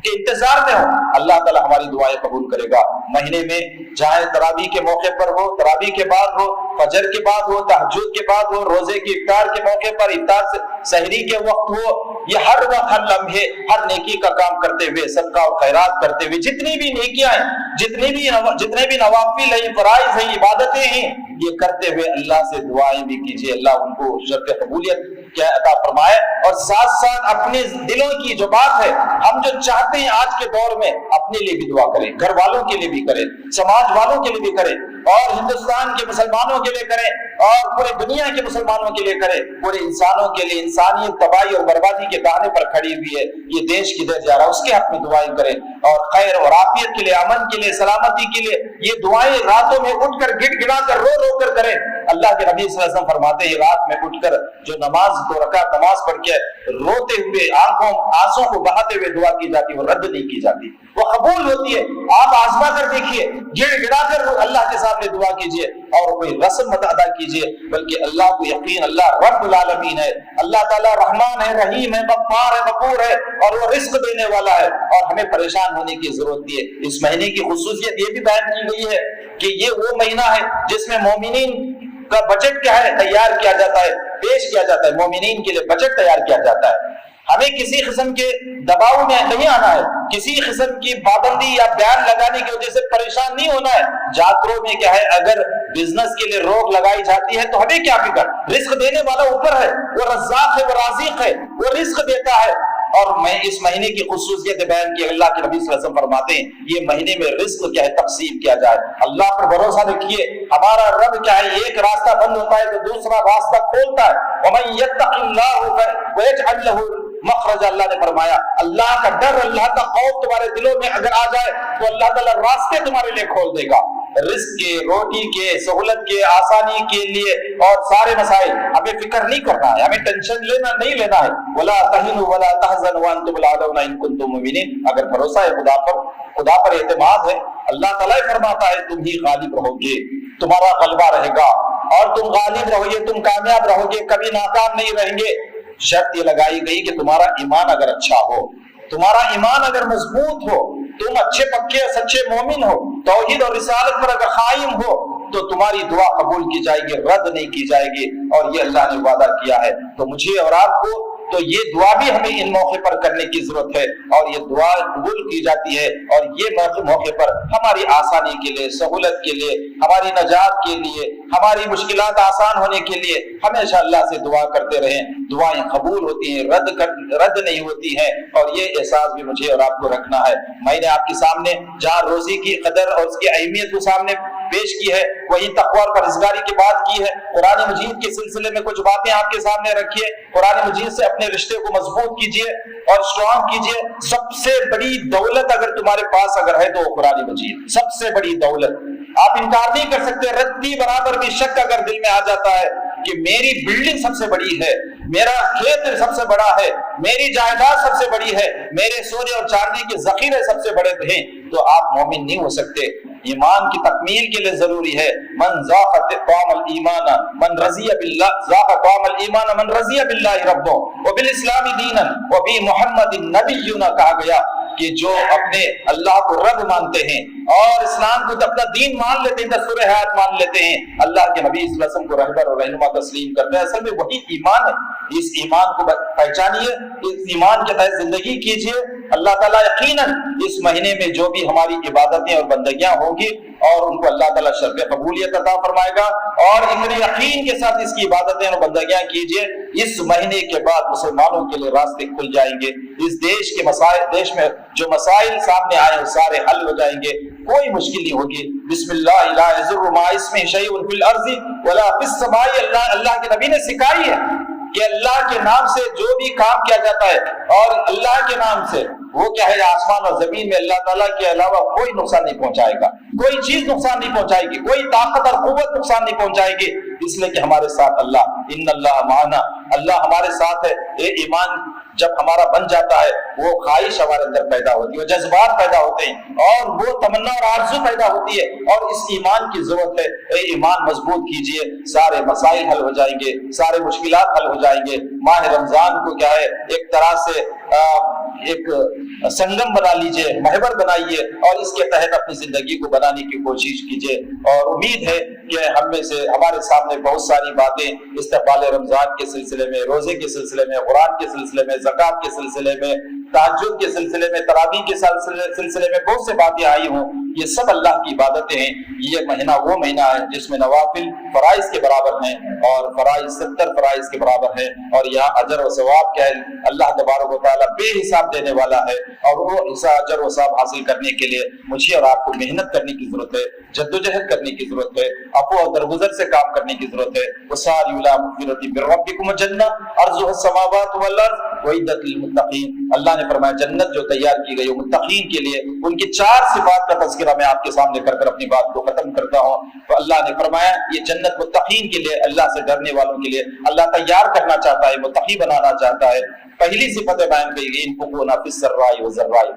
کے انتظار میں ہوں. اللہ تعالی ہماری دعائیں قبول کرے گا. مہینے میں چاہے تراویح کے موقع پر ہو، تراویح کے بعد ہو، فجر کے بعد ہو، تہجد کے بعد ہو، روزے کی افطار کے موقع پر، افطار سے سحری کے وقت ہو، یہ ہر وقت ہر لمحے ہر نیکی کا کام کرتے ہوئے صدقہ اور خیرات کرتے ہوئے جتنی بھی نیکیاں ہیں جتنے بھی نوافل ہیں فرائض ہیں عبادتیں ہیں یہ کرتے ہوئے اللہ سے دعائیں بھی کیجیے اللہ ان کو شرط قبولیت کیا عطا فرمائے اور ساتھ ساتھ اپنے دلوں کی جو بات ہے ہم جو چاہتے ہیں آج کے دور میں اپنے لیے بھی دعا کریں گھر والوں کے لیے بھی کریں سماج والوں کے لیے بھی کریں اور ہندوستان کے مسلمانوں کے لیے کریں اور پورے دنیا کے مسلمانوں کے لیے کریں پورے انسانوں کے لیے انسانیت تباہی اور بربادی کے دانے پر کھڑی ہوئی ہے یہ دیش کدھر جا رہا ہے اس کے حق میں دعائیں کریں اور خیر اور عافیت کے لیے امن کے لیے سلامتی کے لیے یہ دعائیں راتوں میں اٹھ کر گڑ گڑا کر رو رو کر کریں اللہ کے نبی صلی اللہ علیہ وسلم فرماتے ہیں رات میں اٹھ کر جو نماز 2 رکعت نماز پڑھ کے روتے ہوئے آنسوں کو بہاتے ہوئے دعا کی جاتی وہ رد نہیں کی جاتی وہ قبول ہوتی ہے آپ آزما کر دیکھیے گڑ گڑا کر اللہ کے سامنے دعا کیجیے اور کوئی رسم مت ادا کیجیے بلکہ اللہ کو یقین اللہ رب العالمین ہے اللہ تعالیٰ رحمان ہے رحیم ہے غفار ہے غفور ہے اور وہ رزق دینے والا ہے اور ہمیں پریشان ہونے کی ضرورت نہیں ہے اس مہینے کی خصوصیت یہ بھی بیان کی گئی ہے کہ یہ وہ مہینہ ہے جس میں مومنین کا بجٹ کیا ہے تیار کیا جاتا ہے پیش کیا جاتا ہے مومنین کے لیے بجٹ تیار کیا جاتا ہے ہمیں کسی قسم کے دباؤ میں نہیں آنا ہے کسی قسم کی پابندی یا بیان لگانے کی وجہ سے پریشان نہیں ہونا ہے جاتروں میں کیا ہے اگر بزنس کے لیے روک لگائی جاتی ہے تو ہمیں کیا فکر رزق دینے والا اوپر ہے وہ رزاق ہے وہ رازق ہے وہ رزق دیتا ہے اور میں اس مہینے کی خصوصیت بیان کی اللہ کے نبی صلی اللہ علیہ وسلم فرماتے ہیں یہ مہینے میں رزق کیا ہے تقسیم کیا جائے اللہ پر بھروسہ رکھیے ہمارا رب کیا ہے ایک راستہ بند ہوتا ہے تو دوسرا راستہ کھولتا ہے وَمَن يَتَّقِ اللَّهُ وَيَجْعَلْ لَهُ مخرج اللہ نے فرمایا اللہ کا ڈر اللہ کا خوف تمہارے دلوں میں اگر آ جائے تو اللہ تعالیٰ راستے تمہارے لیے کھول دے گا رزق کے روٹی کے سہولت کے آسانی کے لیے اور سارے مسائل ہمیں فکر نہیں کرنا ہے ہمیں ٹینشن نہیں لینا ہے وَلَا تَهِنُوا وَلَا تَحْزَنُوا وَأَنْتُمُ الْأَعْلَوْنَ إِن كُنتُم مُؤْمِنِينَ اگر بھروسہ ہے خدا پر اعتماد ہے اللہ تعالیٰ فرماتا ہے تم ہی غالب رہو گے تمہارا غلبہ رہے گا اور تم غالب رہو گے تم کامیاب رہو گے کبھی ناکام نہیں رہیں گے شرط یہ لگائی گئی کہ تمہارا ایمان اگر اچھا ہو تمہارا ایمان اگر مضبوط ہو تم اچھے پکے سچے مومن ہو توحید اور رسالت پر اگر قائم ہو تو تمہاری دعا قبول کی جائے گی رد نہیں کی جائے گی اور یہ اللہ نے وعدہ کیا ہے تو مجھے اور آپ کو تو یہ دعا بھی ہمیں ان موقع پر کرنے کی ضرورت ہے اور یہ دعا قبول کی جاتی ہے اور یہ موقع پر ہماری آسانی کے لیے سہولت کے لیے ہماری نجات کے لیے ہماری مشکلات آسان ہونے کے لیے ہمیشہ اللہ سے دعا کرتے رہیں دعائیں قبول ہوتی ہیں رد نہیں ہوتی ہیں اور یہ احساس بھی مجھے اور آپ کو رکھنا ہے میں نے آپ کے سامنے جہاں روزی کی قدر اور اس کی اہمیت کو سامنے پیش کی ہے وہی تقوی اور پرہیزگاری کی بات کی ہے قرآن مجید کے سلسلے میں کچھ باتیں آپ کے سامنے رکھیے قرآن مجید سے اپنے رشتے کو مضبوط کیجیے اور اسٹرانگ کیجیے سب سے بڑی دولت اگر تمہارے پاس اگر ہے تو قرآن مجید سب سے بڑی دولت آپ انکار نہیں کر سکتے رتی برابر بھی شک اگر دل میں آ جاتا ہے کہ میری بلڈنگ سب سے بڑی ہے میرا کھیت سب سے بڑا ہے میری جائیداد سب سے بڑی ہے میرے سونے اور چاندی کے ذخیرے سب سے بڑے ہیں تو آپ مومن نہیں ہو سکتے ایمان کی تکمیل کے لیے ضروری ہے من ذاق طعم الایمان من رضی باللہ ذاق طعم الایمان من رضی باللہ ربا وبالاسلام دینا وبمحمد نبینا کہا گیا کہ جو اپنے اللہ کو رب مانتے ہیں اور اسلام کو اپنا دین مان لیتے ہیں دستور حیات مان لیتے ہیں اللہ کے نبی صلی اللہ علیہ وسلم کو رہبر اور رہنما تسلیم کرتے ہیں اصل میں وہی ایمان ہے اس ایمان کو پہچانیے اس ایمان کے تحت زندگی کیجیے اللہ تعالیٰ یقیناً اس مہینے میں جو بھی ہماری عبادتیں اور بندگیاں ہوں گی اور ان کو اللہ تعالیٰ شرف قبولیت عطا فرمائے گا اور اتنے یقین کے ساتھ اس کی عبادتیں اور بندگیاں کیجیے اس مہینے کے بعد مسلمانوں کے لیے راستے کھل جائیں گے اس دیش کے مسائل دیش میں جو مسائل سامنے آئے ہیں سارے حل ہو جائیں گے کوئی مشکل نہیں ہوگی بسم اللہ لا یضر مع اسمہ شیء فی الارض ولا فی السماء اللہ کے نبی نے سکھائی ہے کہ اللہ کے نام سے جو بھی کام کیا جاتا ہے اور اللہ کے نام سے وہ کیا ہے آسمان اور زمین میں اللہ تعالیٰ کے علاوہ کوئی نقصان نہیں پہنچائے گا کوئی چیز نقصان نہیں پہنچائے گی کوئی طاقت اور قوت نقصان نہیں پہنچائے گی اس لیے کہ ہمارے ساتھ اللہ ان اللہ معنا اللہ ہمارے ساتھ ہے یہ ایمان جب ہمارا بن جاتا ہے وہ خواہش ہمارے اندر پیدا ہوتی ہے وہ جذبات پیدا ہوتے ہیں اور وہ تمنا اور آرزو پیدا ہوتی ہے اور اس ایمان کی ضرورت ہے اے ایمان مضبوط کیجئے سارے مسائل حل ہو جائیں گے سارے مشکلات حل ہو جائیں گے ماہ رمضان کو کیا ہے ایک طرح سے ایک سنگم بنا لیجئے، محور بنائیے اور اس کے تحت اپنی زندگی کو بنانے کی کوشش کیجئے۔ اور امید ہے کہ ہم میں سے ہمارے سامنے بہت ساری باتیں استقبال رمضان کے سلسلے میں، روزے کے سلسلے میں، قرآن کے سلسلے میں، زکوٰۃ کے سلسلے میں، تہجد کے سلسلے میں، تراویح کے سلسلے میں بہت سے باتیں آئی ہوں۔ یہ سب اللہ کی عبادتیں ہیں۔ یہ مہینہ وہ مہینہ ہے جس میں نوافل فرائض کے برابر ہیں اور فرائض 70 فرائض کے برابر ہیں، اور یہاں اجر و ثواب کیا ہے، اللہ تبارک و تعالیٰ بے حساب دینے والا ہے، اور وہ اجر و ثواب حاصل کرنے کے لیے مجھے اور آپ کو محنت کرنے کی ضرورت ہے، جدوجہد کرنے کی ضرورت ہے، عفو اور درگزر سے کام کرنے کی ضرورت ہے۔ وَسَارِعُوا إِلَىٰ مَغْفِرَةٍ مِّن رَّبِّكُمْ وَجَنَّةٍ عَرْضُهَا السَّمَاوَاتُ وَالْأَرْضُ أُعِدَّتْ لِلْمُتَّقِينَ۔ اللہ نے فرمایا جنت جو تیار کی گئی ہے متقین کے لیے، ان کی 4 صفات کا تذکرہ میں آپ کے سامنے کر اپنی بات کو ختم کرتا ہوں۔ تو اللہ نے فرمایا یہ جنت متقین کے لیے، اللہ سے ڈرنے والوں کے لیے اللہ تیار کرنا چاہتا ہے، متقی بنانا چاہتا ہے۔ پہلی صفت بیان کی گئی انفقوا فی السراء والضراء،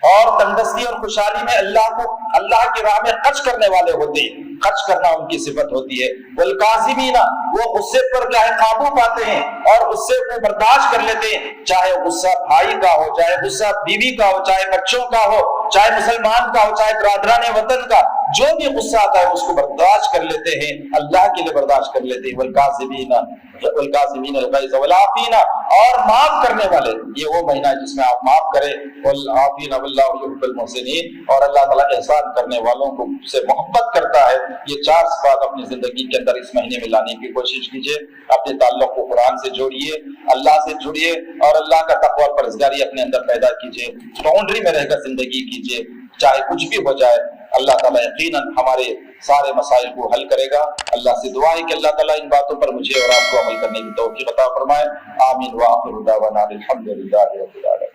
اور تندرستی اور خوشحالی میں اللہ کی راہ میں خرچ کرنے والے ہوتے ہیں، خرچ کرنا ان کی صفت ہوتی ہے۔ والکاظمین، وہ غصے پر کیا ہے قابو پاتے ہیں اور غصے کو برداشت کر لیتے ہیں، چاہے غصہ بھائی کا ہو، چاہے غصہ بیوی کا ہو، چاہے بچوں کا ہو، چاہے مسلمان کا ہو، چاہے برادران وطن کا، جو بھی غصہ آتا ہے اس کو برداشت کر لیتے ہیں، اللہ کے لیے برداشت کر لیتے ہیں۔ والکاظمین الغیظ والعافین، اور معاف کرنے والے، یہ وہ مہینہ ہے جس میں آپ معاف کریں۔ والعافین واللہ یحب المحسنین، اور اللہ تعالیٰ احسان کرنے والوں کو سے محبت کرتا ہے۔ یہ 4 صفات اپنی زندگی کے اندر اس مہینے میں لانے کی کوشش کیجیے۔ اپنے تعلق کو قرآن سے جوڑیے، اللہ سے جڑیے، اور اللہ کا تقوی اور پرہیزگاری اپنے اندر پیدا کیجیے۔ باؤنڈری میں رہ کر زندگی کیجیے، چاہے کچھ بھی ہو جائے اللہ تعالیٰ یقیناً ہمارے سارے مسائل کو حل کرے گا۔ اللہ سے دعا ہے کہ اللہ تعالیٰ ان باتوں پر مجھے اور آپ کو عمل کرنے کی توفیق عطا فرمائے۔ آمین۔ وآخر دعوانا الحمد للہ رب العالمین۔